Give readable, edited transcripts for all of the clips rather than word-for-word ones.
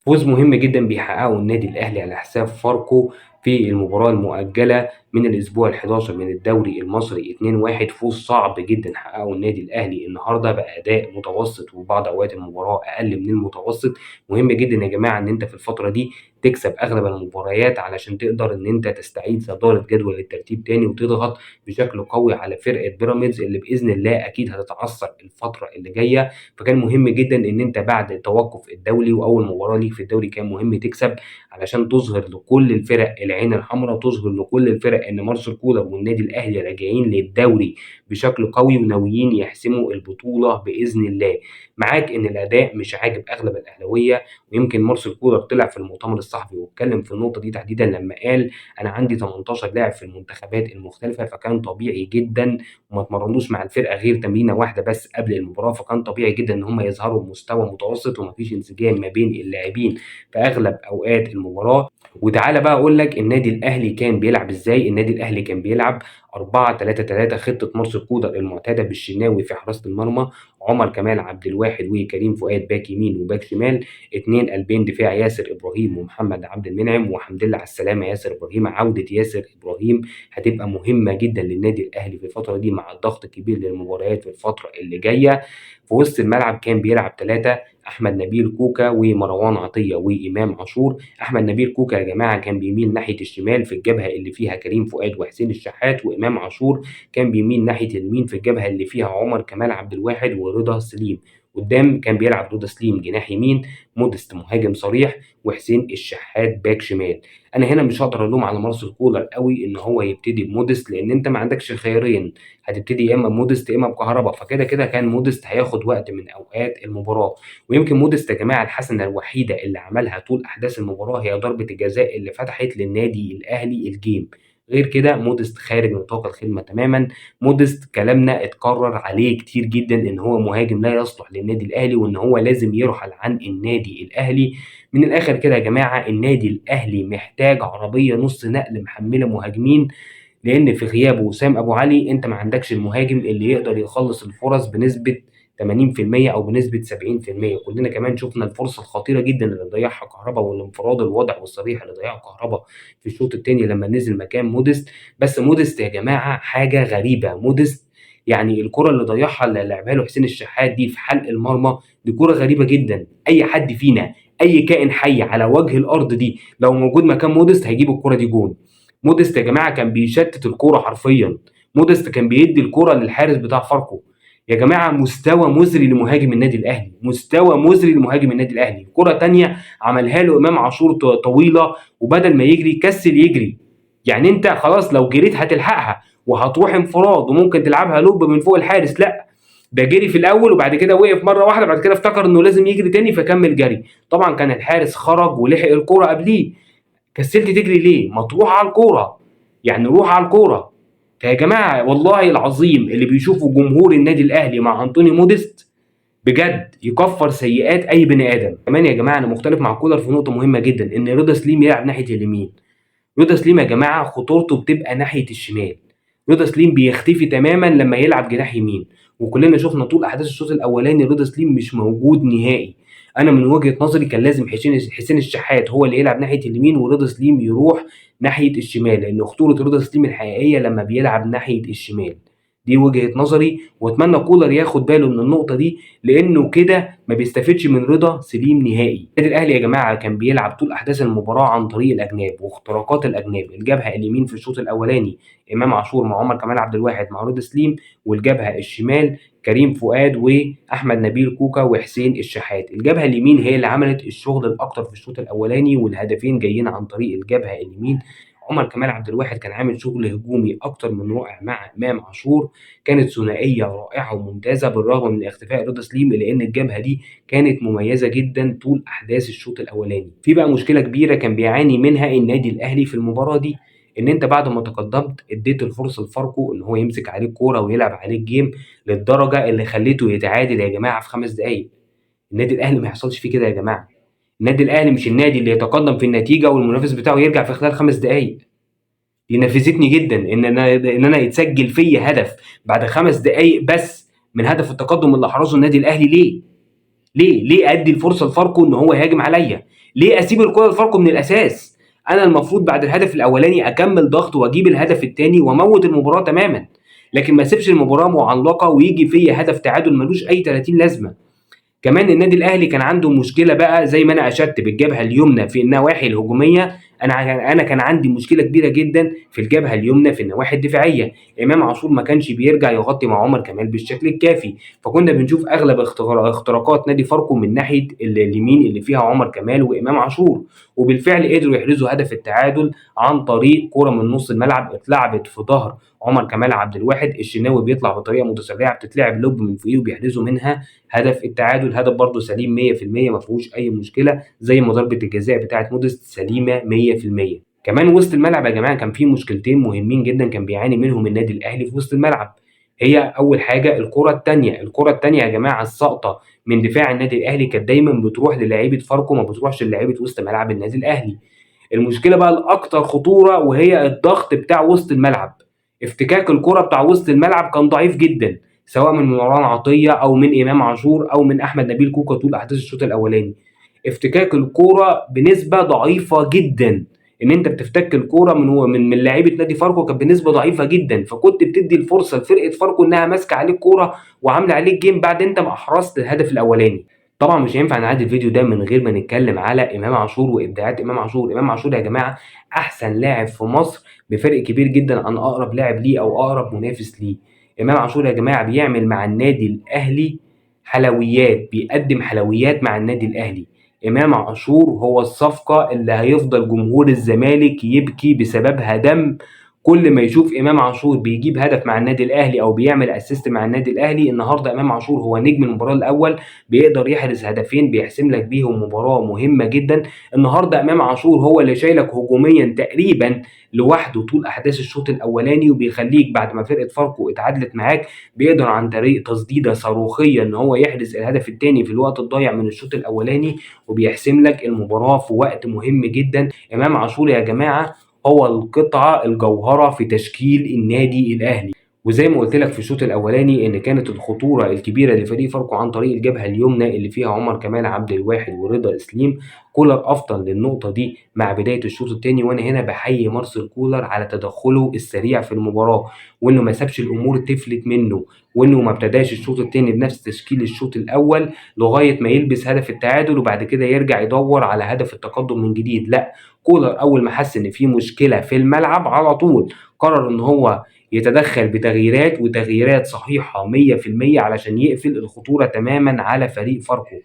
فوز مهم جدا بيحققه النادي الأهلي على حساب فاركو في المباراة المؤجلة من الأسبوع ال11 من الدوري المصري 2-1. فوز صعب جدا حققه النادي الأهلي النهارده بأداء متوسط وبعض أوقات المباراة أقل من المتوسط. مهم جدا يا جماعة إن أنت في الفترة دي تكسب أغلب المباريات علشان تقدر إن أنت تستعيد صدارة جدول الترتيب تاني وتضغط بشكل قوي على فرقة بيراميدز اللي بإذن الله أكيد هتتعثر الفترة اللي جاية. فكان مهم جدا ان انت بعد التوقف الدولي واول مباراه ليك في الدوري كان مهم تكسب علشان تظهر لكل الفرق العين الحمراء، تظهر لكل الفرق ان مارسيل كولر والنادي الاهلي راجعين للدوري بشكل قوي وناويين يحسموا البطوله باذن الله. معاك ان الاداء مش عاجب اغلب الاهلاويه، ويمكن مارسيل كولر طلع في المؤتمر الصحفي واتكلم في النقطه دي تحديدا لما قال انا عندي 18 لاعب في المنتخبات المختلفه، فكان طبيعي جدا وما اتمرنوش مع الفرقه غير تمرينه واحده بس قبل المباراه، فكان طبيعي جدا ان هم يظهروا بمستوى متوسط ومفيش انسجام ما بين اللاعبين في اغلب اوقات المباراه. وتعالى بقى اقول لك النادي الاهلي كان بيلعب ازاي. النادي الاهلي كان بيلعب 4-3-3، خطه مارسيل كولر المعتاده بالشناوي في حراسه المرمى، عمر كمال عبد الواحد وكريم فؤاد باك يمين وباك شمال، اتنين قلبين دفاع ياسر ابراهيم ومحمد عبد المنعم، وحمد لله على السلامه ياسر ابراهيم. عوده ياسر ابراهيم هتبقى مهمه جدا للنادي الاهلي في الفتره دي مع الضغط الكبير للمباريات في الفتره اللي جايه. في وسط الملعب كان بيلعب ثلاثه، احمد نبيل كوكا ومروان عطيه وامام عاشور. احمد نبيل كوكا يا جماعه كان بيميل ناحيه الشمال في الجبهه اللي فيها كريم فؤاد وحسين الشحات، وامام عاشور كان بيميل ناحيه اليمين في الجبهه اللي فيها عمر كمال عبد الواحد ورضا سليم. قدام كان بيلعب رضا سليم جناح يمين، مودست مهاجم صريح، وحسين الشحات باك شمال. انا هنا مش هقدر الوم على مارسيل كولر قوي ان هو يبتدي بمودست، لان انت ما عندكش خيارين، هتبتدي يا اما مودست يا اما بكهربا، فكده كده كان مودست هياخد وقت من اوقات المباراه. ويمكن مودست يا جماعه الحسنه الوحيده اللي عملها طول احداث المباراه هي ضربه الجزاء اللي فتحت للنادي الاهلي الجيم. غير كده مودست خارج نطاق الخدمه تماما. مودست كلامنا اتكرر عليه كتير جدا ان هو مهاجم لا يصلح للنادي الاهلي وان هو لازم يرحل عن النادي الاهلي. من الاخر كده يا جماعه النادي الاهلي محتاج عربيه نص نقل محمله مهاجمين، لان في غياب وسام ابو علي انت ما عندكش المهاجم اللي يقدر يخلص الفرص بنسبه 80% او بنسبه 70%. كلنا كمان شفنا الفرصه الخطيره جدا اللي ضيعها كهربا والانفراد الواضح والصريح اللي ضيعه كهربا في الشوط الثاني لما نزل مكان مودست. بس مودست يا جماعه حاجه غريبه، مودست يعني الكره اللي ضيعها اللي لعبها له حسين الشحات دي في حلق المرمى، دي كره غريبه جدا. اي حد فينا، اي كائن حي على وجه الارض دي لو موجود مكان مودست هيجيب الكره دي جون. مودست يا جماعه كان بيشتت الكوره حرفيا. مودست كان بيدي الكوره للحارس بتاع فاركو. يا جماعه مستوى مزري لمهاجم النادي الاهلي، مستوى مزري لمهاجم النادي الاهلي. كره تانية عملها له امام عاشور طويله وبدل ما يجري كسل يجري. يعني انت خلاص لو جريت هتلحقها وهتروح انفراد وممكن تلعبها لوب من فوق الحارس، لا ده جري في الاول وبعد كده وقف مره واحده، بعد كده افتكر انه لازم يجري تاني فكمل جري. طبعا كان الحارس خرج ولحق الكوره قبليه. كسلت تجري ليه؟ ما تروح على الكوره، يعني روح على الكوره. فيا جماعه والله العظيم اللي بيشوفوا جمهور النادي الاهلي مع انطوني موديست بجد يكفر سيئات اي بني ادم. كمان يا جماعه انا مختلف مع كولر في نقطه مهمه جدا، ان رضا سليم يلعب ناحيه اليمين. رضا سليم يا جماعه خطورته بتبقى ناحيه الشمال. رضا سليم بيختفي تماما لما يلعب جناح يمين، وكلنا شفنا طول احداث الشوط الاولاني رضا سليم مش موجود نهائي. انا من وجهه نظري كان لازم حسين الشحات هو اللي يلعب ناحيه اليمين ورضا سليم يروح ناحيه الشمال، لان خطوره رضا سليم الحقيقيه لما بيلعب ناحيه الشمال. دي وجهه نظري واتمنى كولر ياخد باله من النقطه دي، لانه كده ما بيستفدش من رضا سليم نهائي. النادي الاهلي يا جماعه كان بيلعب طول احداث المباراه عن طريق الاجناب واختراقات الاجناب. الجبهه اليمين في الشوط الاولاني امام عاشور مع عمر كمال عبد الواحد مع رضا سليم، والجبهه الشمال كريم فؤاد واحمد نبيل كوكا وحسين الشحات. الجبهه اليمين هي اللي عملت الشغل الاكتر في الشوط الاولاني والهدفين جايين عن طريق الجبهه اليمين. عمر كمال عبد الواحد كان عامل شغل هجومي اكتر من رائع مع امام عاشور، كانت ثنائيه رائعه وممتازه بالرغم من اختفاء رضا سليم، لان الجبهه دي كانت مميزه جدا طول احداث الشوط الاولاني. في بقى مشكله كبيره كان بيعاني منها النادي الاهلي في المباراه دي، ان انت بعد ما تقدمت اديت الفرصه لفاركو ان هو يمسك عليك كوره ويلعب عليك جيم للدرجه اللي خليته يتعادل يا جماعه في 5 دقائق. النادي الاهلي ما يحصلش فيه كده يا جماعه. النادي الاهلي مش النادي اللي يتقدم في النتيجه والمنافس بتاعه يرجع في خلال 5 دقائق. دي نرفزتني جدا ان انا يتسجل فيا هدف بعد 5 دقائق بس من هدف التقدم اللي حرزه النادي الاهلي. ليه؟ ليه ادي الفرصه لفاركو ان هو يهاجم عليا؟ ليه اسيب الكره لفاركو من الاساس؟ انا المفروض بعد الهدف الاولاني اكمل ضغط واجيب الهدف الثاني واموت المباراه تماما، لكن ما اسيبش المباراه معلقه ويجي فيا هدف تعادل ملوش اي 30 لازمه. كمان النادي الاهلي كان عنده مشكله بقى زي ما انا اشدت بالجبهه اليمنى في النواحي الهجوميه، انا كان عندي مشكله كبيره جدا في الجبهه اليمنى في النواحي الدفاعيه. امام عاشور ما كانش بيرجع يغطي مع عمر كمال بالشكل الكافي، فكنا بنشوف اغلب اختراقات نادي فاركو من ناحيه اليمين اللي فيها عمر كمال وامام عاشور، وبالفعل قدروا يحرزوا هدف التعادل عن طريق كره من نص الملعب اتلعبت في ظهر عمر كمال عبد الواحد. الشناوي بيطلع بطريقه متسرعه بتتلعب لوب من فوقيه وبيحرزوا منها هدف التعادل. هدف برضه سليم 100%، ما فيهوش اي مشكله، زي ما ضربه الجزاء بتاعه موديست سليمه 100%. كمان وسط الملعب يا جماعه كان في مشكلتين مهمين جدا كان بيعاني منهم النادي الاهلي في وسط الملعب. هي اول حاجه الكره الثانيه يا جماعه الساقطه من دفاع النادي الاهلي كانت دايما بتروح للاعيبه فاركو، ما بتروحش للاعيبه وسط ملعب النادي الاهلي. المشكله بقى الاكثر خطوره وهي الضغط بتاع وسط الملعب. افتكاك الكره بتاع وسط الملعب كان ضعيف جدا، سواء من مروان عطيه او من امام عاشور او من احمد نبيل كوكا طول احداث الشوط الاولاني. افتكاك الكوره بنسبه ضعيفه جدا، ان انت بتفتك الكوره من لعيبه نادي فاركو كانت بنسبه ضعيفه جدا، فكنت بتدي الفرصه لفرقه فاركو انها ماسكه عليك كوره وعامله عليك جيم بعد انت ما احرزت الهدف الاولاني. طبعا مش هينفع نعدي الفيديو ده من غير ما نتكلم على امام عاشور وابداعات امام عاشور. امام عاشور يا جماعه احسن لاعب في مصر بفرق كبير جدا عن اقرب لاعب ليه او اقرب منافس ليه. امام عاشور يا جماعه بيعمل مع النادي الاهلي حلويات، بيقدم حلويات مع النادي الاهلي. امام عاشور هو الصفقه اللي هيفضل جمهور الزمالك يبكي بسببها دم كل ما يشوف امام عاشور بيجيب هدف مع النادي الاهلي او بيعمل اسيست مع النادي الاهلي. النهارده امام عاشور هو نجم المباراه الاول، بيقدر يحرز هدفين بيحسم لك بيهم مباراه مهمه جدا. النهارده امام عاشور هو اللي شايلك هجوميا تقريبا لوحده طول احداث الشوط الاولاني، وبيخليك بعد ما فرقه فاركو اتعادلت معاك بيقدر عن طريق تصديده صاروخيه ان هو يحرز الهدف الثاني في الوقت الضايع من الشوط الاولاني وبيحسم لك المباراه في وقت مهم جدا. امام عاشور يا جماعه هو القطعه الجوهره في تشكيل النادي الاهلي. وزي ما قلت لك في الشوط الاولاني ان كانت الخطوره الكبيره لفريق فاركو عن طريق الجبهه اليمنى اللي فيها عمر كمال عبد الواحد ورضا اسليم. كولر افضل للنقطه دي مع بدايه الشوط الثاني، وانا هنا بحيي مارسيل كولر على تدخله السريع في المباراه، وانه ما سابش الامور تفلت منه، وانه ما ابتداش الشوط الثاني بنفس تشكيل الشوط الاول لغايه ما يلبس هدف التعادل وبعد كده يرجع يدور على هدف التقدم من جديد. لا، كولر اول ما حس ان في مشكله في الملعب على طول قرر ان هو يتدخل بتغييرات وتغييرات صحيحة 100% علشان يقفل الخطورة تماما على فريق فاركو.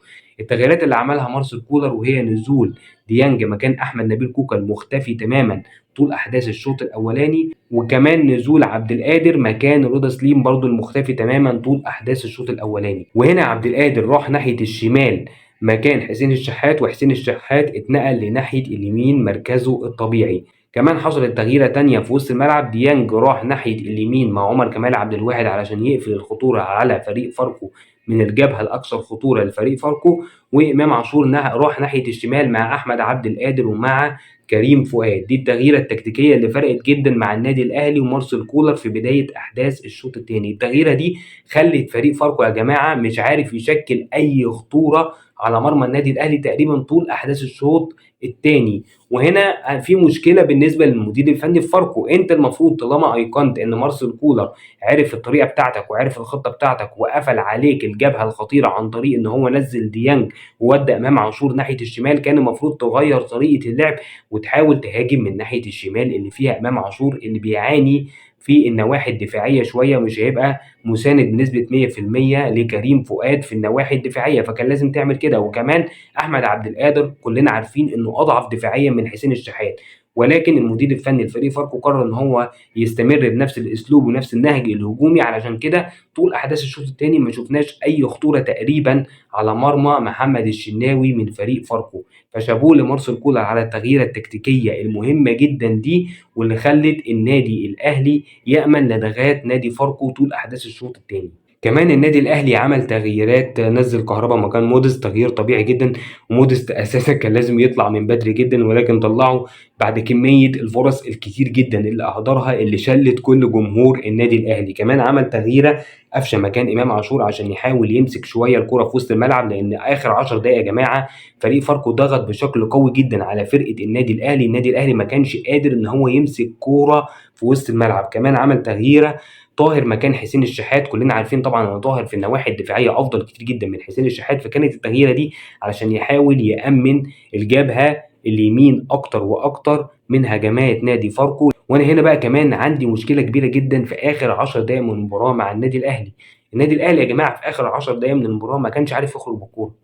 التغييرات اللي عملها مارسيل كولر وهي نزول ديانج مكان أحمد نبيل كوكا المختفي تماما طول أحداث الشوط الأولاني، وكمان نزول عبد القادر مكان رضا سليم برضو المختفي تماما طول أحداث الشوط الأولاني. وهنا عبد القادر راح ناحية الشمال مكان حسين الشحات، وحسين الشحات اتنقل لناحية اليمين مركزه الطبيعي. كمان حصلت تغييره تانية في وسط الملعب، ديانج راح ناحيه اليمين مع عمر كمال عبد الواحد علشان يقفل الخطوره على فريق فاركو من الجبهه الاكثر خطوره لفريق فاركو، وامام عاشور راح ناحيه الشمال مع احمد عبد القادر ومع كريم فؤاد. دي التغييره التكتيكيه اللي فرقت جدا مع النادي الاهلي ومارسيل كولر في بدايه احداث الشوط الثاني. التغييره دي خلت فريق فاركو يا جماعه مش عارف يشكل اي خطوره على مرمى النادي الاهلي تقريبا طول احداث الشوط الثاني. وهنا في مشكله بالنسبه للمدير الفني في فاركو. انت المفروض طالما ايقنت ان مارسيل كولر عرف الطريقه بتاعتك وعرف الخطه بتاعتك وقفل عليك الجبهه الخطيره عن طريق ان هو نزل ديانج وودى امام عاشور ناحيه الشمال، كان المفروض تغير طريقه اللعب وتحاول تهاجم من ناحيه الشمال اللي فيها امام عاشور اللي بيعاني في النواحي الدفاعيه شويه، مش هيبقى مساند بنسبه 100% لكريم فؤاد في النواحي الدفاعيه، فكان لازم تعمل كده. وكمان احمد عبد القادر كلنا عارفين انه اضعف دفاعيا من حسين الشحات، ولكن المدير الفني لفريق فاركو قرر ان هو يستمر بنفس الاسلوب ونفس النهج الهجومي. علشان كده طول احداث الشوط الثاني ما شفناش اي خطوره تقريبا على مرمى محمد الشناوي من فريق فاركو. فشابوه لمارسيل كولر على التغييره التكتيكيه المهمه جدا دي، واللي خلت النادي الاهلي يامن لدغات نادي فاركو طول احداث الشوط الثاني. كمان النادي الاهلي عمل تغييرات، نزل كهربا مكان موديست، تغيير طبيعي جدا. وموديست اساسا كان لازم يطلع من بدري جدا، ولكن طلعه بعد كميه الفرص الكتير جدا اللي اهدرها، اللي شلت كل جمهور النادي الاهلي. كمان عمل تغييره، قفشه مكان امام عاشور عشان يحاول يمسك شويه الكره في وسط الملعب، لان اخر 10 دقائق يا جماعه فريق فاركو ضغط بشكل قوي جدا على فرقه النادي الاهلي. النادي الاهلي ما كانش قادر ان هو يمسك كوره في وسط الملعب. كمان عمل تغييره، طاهر مكان حسين الشحات. كلنا عارفين طبعا ان طاهر في النواحي الدفاعيه افضل كتير جدا من حسين الشحات، فكانت التغييره دي علشان يحاول يامن الجبهه اليمين اكتر واكتر من هجمات نادي فاركو. وانا هنا بقى كمان عندي مشكله كبيره جدا في اخر 10 دقائق من المباراه مع النادي الاهلي. النادي الاهلي يا جماعه في اخر 10 دقائق من المباراه ما كانش عارف يخرج بالكوره،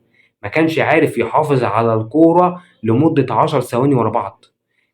ما كانش عارف يحافظ على الكوره لمده 10 ثواني ورا بعض.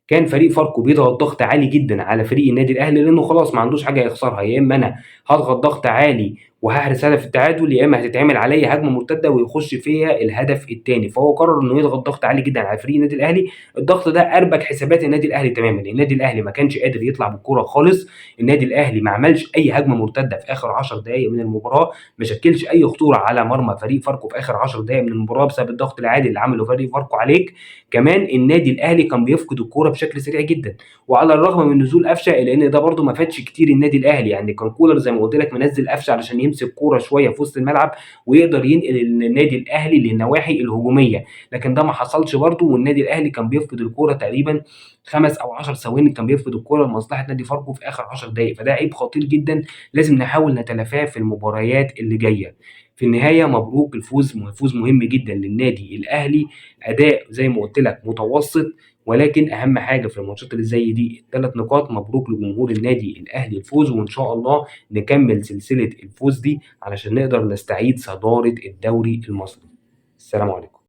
كان فريق فاركو بيضغط ضغط عالي جدا على فريق النادي الاهلي، لانه خلاص ما عندوش حاجه يخسرها. يا اما انا هضغط ضغط عالي وهحرس هدف التعادل، يا اما هتتعمل عليا هجمه مرتده ويخش فيها الهدف الثاني. فهو قرر انه يضغط ضغط عالي جدا على فريق النادي الاهلي. الضغط ده اربك حسابات النادي الاهلي تماما. النادي الاهلي ما كانش قادر يطلع بالكوره خالص. النادي الاهلي ما عملش اي هجمه مرتده في اخر 10 دقائق من المباراه، ما شكلش اي خطوره على مرمى فريق فاركو في اخر 10 دقائق من المباراه بسبب الضغط العالي اللي عمله فريق فاركو عليك. كمان النادي الاهلي كان بيفقد الكوره بشكل سريع جدا، وعلى الرغم من نزول قفشه، لان ده برده ما فادش كتير النادي الاهلي. يعني كان كولر زي ما قلت لك منزل قفشه علشان يمسك كوره شويه في وسط الملعب ويقدر ينقل النادي الاهلي للنواحي الهجوميه، لكن ده ما حصلش برده. والنادي الاهلي كان بيفقد الكوره تقريبا 5 او 10 ثواني، كان بيفقد الكوره لمصلحه نادي فاركو في اخر 10 دقائق. فده عيب خطير جدا لازم نحاول نتلافاه في المباريات اللي جايه. في النهايه مبروك الفوز، فوز مهم جدا للنادي الاهلي. اداء زي ما قلت لك متوسط، ولكن اهم حاجه في الماتشات اللي زي دي 3 نقاط. مبروك لجمهور النادي الاهلي الفوز، وان شاء الله نكمل سلسله الفوز دي علشان نقدر نستعيد صداره الدوري المصري. السلام عليكم.